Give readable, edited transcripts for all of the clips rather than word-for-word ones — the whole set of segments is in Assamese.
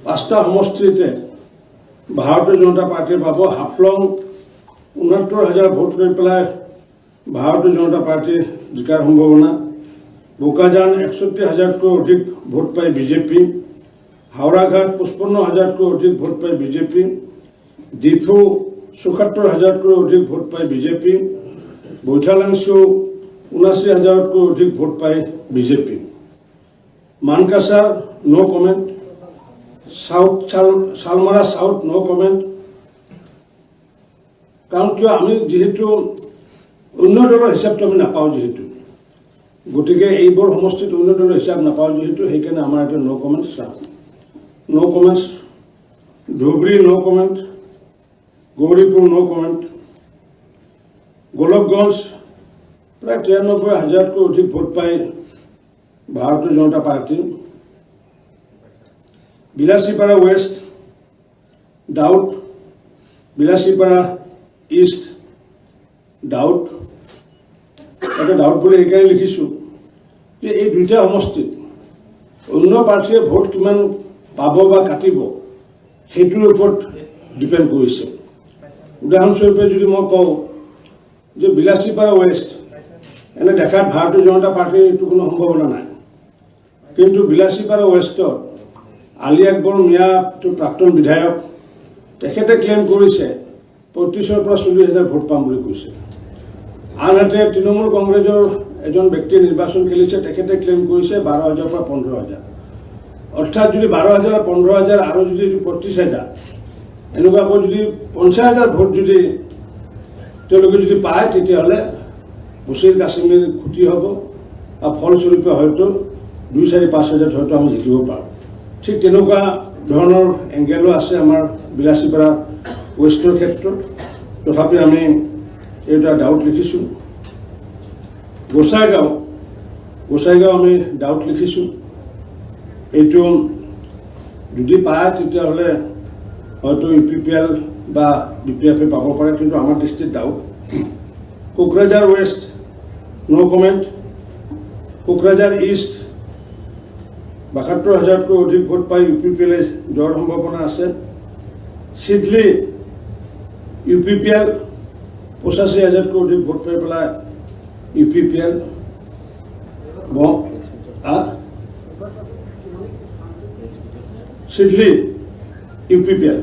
পাঁচটা সমষ্টিতে ভাৰতীয় জনতা পাৰ্টিয়ে পাব। হাফলং 69,000 ভোট লৈ পেলাই ভাৰতীয় জনতা পাৰ্টিৰ জিকাৰ সম্ভাৱনা। বোকাজান 61,000তকৈ অধিক ভোট পায় বিজেপি। হাওড়াঘাট 55,000তকৈ অধিক ভোট পায় বিজেপি। ডিফু 74,000তকৈ অধিক ভোট পায় বিজেপি। বৈঠালাংছু 79,000তকৈ অধিক ভোট পায় বিজেপি। মানকাছাৰ নো comment. South Salmara south no comment. কাৰণ কিয় আমি যেহেতু অন্য দলৰ হিচাপটো আমি নাপাওঁ, যেহেতু গতিকে এইবোৰ সমষ্টিত অন্য দলৰ হিচাপ নাপাওঁ যেহেতু সেইকাৰণে আমাৰ এটা no comments. No comments. Dhubri no comment. Gauripur no comment. Golakganj প্ৰায় 93,000তকৈ অধিক ভোট পায় Bharatiya Janata Party. Bilasipara west doubt. Bilasipara east doubt. এটা ডাউট বুলি সেইকাৰণে লিখিছোঁ যে এই দুইটা সমষ্টিত অন্য প্ৰাৰ্থীয়ে ভোট কিমান পাব বা কাটিব সেইটোৰ ওপৰত ডিপেণ্ড কৰিছে। উদাহৰণস্বৰূপে যদি মই কওঁ যে বিলাসীপাৰা ৱেষ্ট এনে দেখাত ভাৰতীয় জনতা পাৰ্টিৰ এইটো কোনো সম্ভাৱনা নাই, কিন্তু বিলাসীপাৰা ৱেষ্টত আলী আকবৰ মিয়া প্ৰাক্তন বিধায়ক, তেখেতে ক্লেইম কৰিছে 35,000 পৰা 40,000 ভোট পাম বুলি কৈছে। আনহাতে তৃণমূল কংগ্ৰেছৰ এজন ব্যক্তিয়ে নিৰ্বাচন খেলিছে, তেখেতে ক্লেইম কৰিছে 12,000 পৰা 15,000। অৰ্থাৎ যদি 12,000 15,000 আৰু যদি 35,000 এনেকুৱাকৈ যদি 50,000 ভোট যদি তেওঁলোকে যদি পায় তেতিয়াহ'লে বছিৰ কাশ্মীৰ খুটি হ'ব আৰু ফলস্বৰূপে হয়তো 2,000-5,000 হয়তো আমি জিকিব পাৰোঁ। ঠিক তেনেকুৱা ধৰণৰ এংগেলো আছে আমাৰ বিলাসীপাৰা ৱেষ্টৰ ক্ষেত্ৰত। তথাপি আমি এটা ডাউট লিখিছোঁ। গোসাইগাঁও আমি ডাউট লিখিছোঁ। এইটো যদি পায় তেতিয়াহ'লে হয়তো UPPL বা BPF পাব পাৰে, কিন্তু আমাৰ দৃষ্টিত doubt. Kokrajhar west no comment. Kokrajhar east 72,000তকৈ অধিক ভোট পাই UPPL যোৱাৰ সম্ভাৱনা আছে। চিডলি UPPL 85,000তকৈ অধিক ভোট পাই পেলাই UPPL। Sidli UPPL।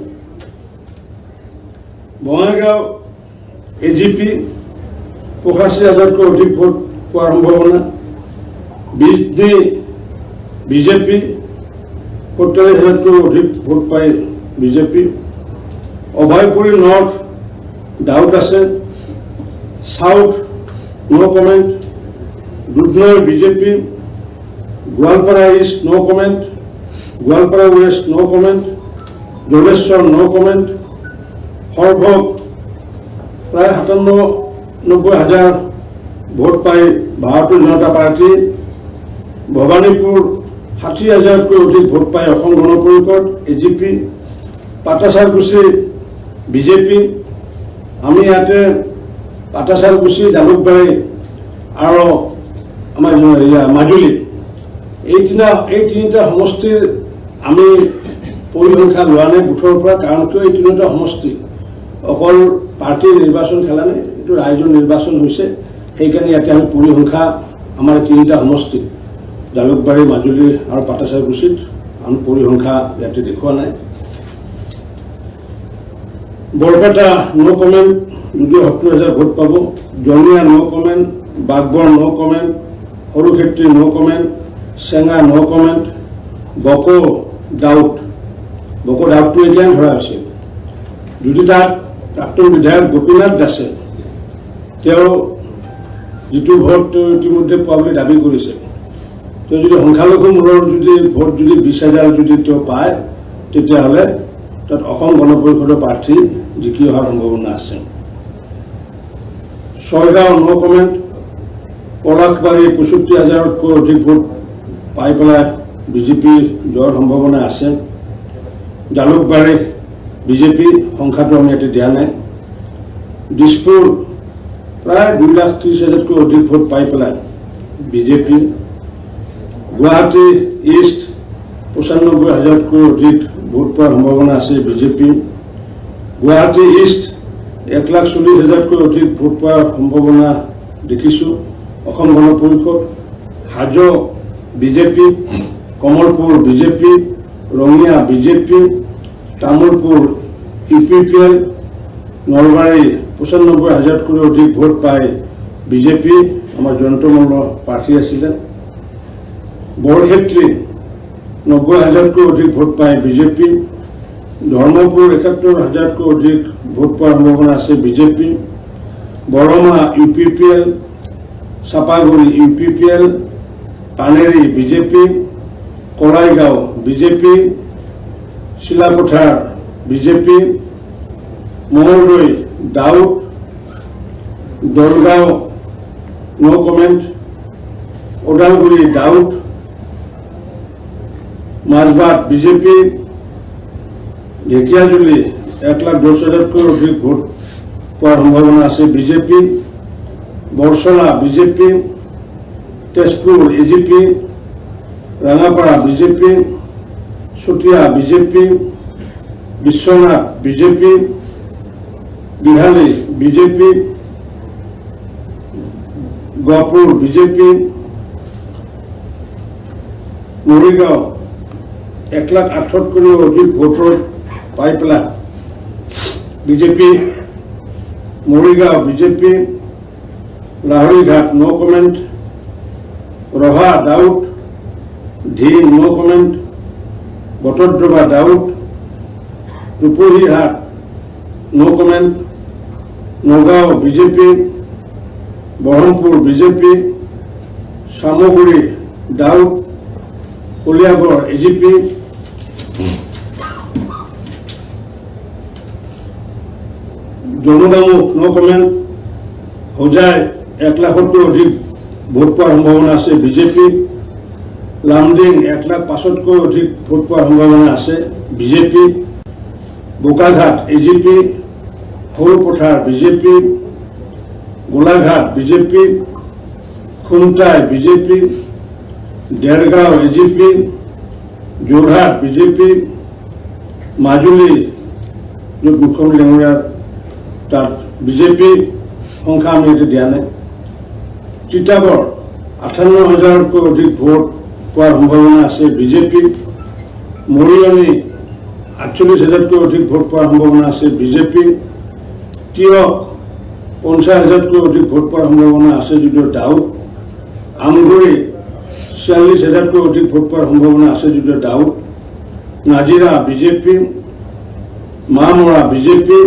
Bongaigaon AGP 85,000তকৈ অধিক ভোট পোৱাৰ সম্ভাৱনা। বিজনী বিজেপি 47,000তকৈ অধিক ভোট পায় বিজেপি। অভয়পুৰী নৰ্থ ডাউট আছে। South no comment. Dudhnoi BJP. Goalpara east no comment. Goalpara west no comment. Jaleswar no comment. Sorbhog প্ৰায় 97,000 ভোট পায় ভাৰতীয় জনতা পাৰ্টি। ভৱানীপুৰ 60,000তকৈ অধিক ভোট পায় অসম গণ পৰিষদ AGP। পাটাচাৰকুছি বিজেপি। আমি ইয়াতে পাটাচাৰকুছি, জালুকবাৰী আৰু আমাৰ মাজুলী এই তিনিটা সমষ্টিৰ আমি পৰিসংখ্যা লোৱা নাই বুথৰ পৰা। কাৰণ কিয় এই তিনিটা সমষ্টি অকল পাৰ্টীৰ নিৰ্বাচন খেলা নাই, এইটো ৰাইজৰ নিৰ্বাচন হৈছে। সেইকাৰণে ইয়াতে আমি পৰিসংখ্যা আমাৰ তিনিটা সমষ্টি জালুকবাৰী, মাজুলী আৰু পাটাচাৰকুছিত আমি পৰিসংখ্যা ইয়াতে দেখুওৱা নাই। বৰপেটা নো কমেণ্ট, যদিও 70,000 ভোট পাব। জনিয়া নো কমেণ্ট। বাগবৰ নো কমেণ্ট। সৰুক্ষেত্ৰী নো কমেণ্ট। চেঙা নো কমেণ্ট। বকো ডাউটটো এতিয়া ধৰা হৈছিল। যদি তাত প্ৰাক্তন বিধায়ক গোপীনাথ দাসে তেওঁ যিটো ভোট ইতিমধ্যে পোৱা বুলি দাবী কৰিছে, তেওঁ যদি সংখ্যালঘু মূলৰ যদি ভোট যদি 20,000 যদি তেওঁ পায় তেতিয়াহ'লে তাত অসম গণ পৰিষদৰ প্ৰাৰ্থী জিকি অহাৰ সম্ভাৱনা আছে। ছয়গাঁও নো কমেণ্ট। পলাশবাৰী 65,000তকৈ অধিক ভোট পাই পেলাই বিজেপি যোৱাৰ সম্ভাৱনা আছে। জালুকবাৰী বিজেপি, সংখ্যাটো আমি ইয়াতে দিয়া নাই। দিছপুৰ প্ৰায় 2,30,000তকৈ অধিক ভোট পাই পেলাই বিজেপি। গুৱাহাটী ইষ্ট 95,000তকৈ অধিক ভোট পোৱাৰ সম্ভাৱনা আছে বিজেপি। গুৱাহাটী ইষ্ট 1,40,000তকৈ অধিক ভোট পোৱাৰ সম্ভাৱনা দেখিছোঁ Asom Gana Parishad. Hajo BJP, Kamalpur BJP, Rangia BJP, Tamulpur UPPL, Nalbari 95,000তকৈ অধিক ভোট পায় বিজেপি, আমাৰ জয়ন্তমল্ল প্ৰাৰ্থী আছিলে। বৰক্ষেত্ৰী 90,000তকৈ অধিক ভোট পায় বিজেপি। ধৰ্মপুৰ 71,000তকৈ অধিক ভোট পোৱাৰ সম্ভাৱনা আছে BJP. Barama UPPL, Chapaguri UPPL, Panery BJP, Kalaigaon BJP, Silapathar BJP, Mangaldoi doubt, Dalgaon no comment, Udalguri doubt, Majbat BJP, Dhekiajuli 1,10,000তকৈ অধিক ভোট পোৱাৰ সম্ভাৱনা আছে BJP. Barchalla BJP, Tezpur AGP, Rangapara BJP, Sootea BJP, Biswanath BJP, Behali BJP, Gohpur BJP, Morigaon 1,08,000তকৈও অধিক ভোটৰ পাই পেলাই BJP. Morigaon BJP, Laharighat no comment, Raha doubt, Dhing no comment, Batadraba doubt, Rupohihat no comment, Nagaon BJP, Barhampur BJP, Chamaguri দাউদ, কলিয়াবৰ AGP, জম্মুদামুখ নো কমেণ্ট, হোজাই 1,00,000তকৈ অধিক ভোট পোৱাৰ সম্ভাৱনা আছে বিজেপি। লামডিং 1,05,000তকৈ অধিক ভোট পোৱাৰ সম্ভাৱনা আছে BJP. Bokakhat AGP, Sarupathar BJP, Golaghat BJP, Khumtai BJP, Dergaon AGP, Jorhat BJP, Majuli য'ত মুখ্যমন্ত্ৰী ডাঙৰীয়াৰ তাত বিজেপি, সংখ্যা আমি এতিয়া দিয়া নাই। তিতাবৰ 58,000তকৈ অধিক ভোট পোৱাৰ সম্ভাৱনা আছে বিজেপি। মৰিয়নি 48,000তকৈ অধিক ভোট পোৱাৰ সম্ভাৱনা আছে বিজেপি। তিয়ক 50,000তকৈ অধিক ভোট পোৱাৰ সম্ভাৱনা আছে যদিও দাউদ। আমগুৰি 46,000তকৈ অধিক ভোট পোৱাৰ সম্ভাৱনা আছে যদিও doubt. Nazira BJP, Mahmara BJP,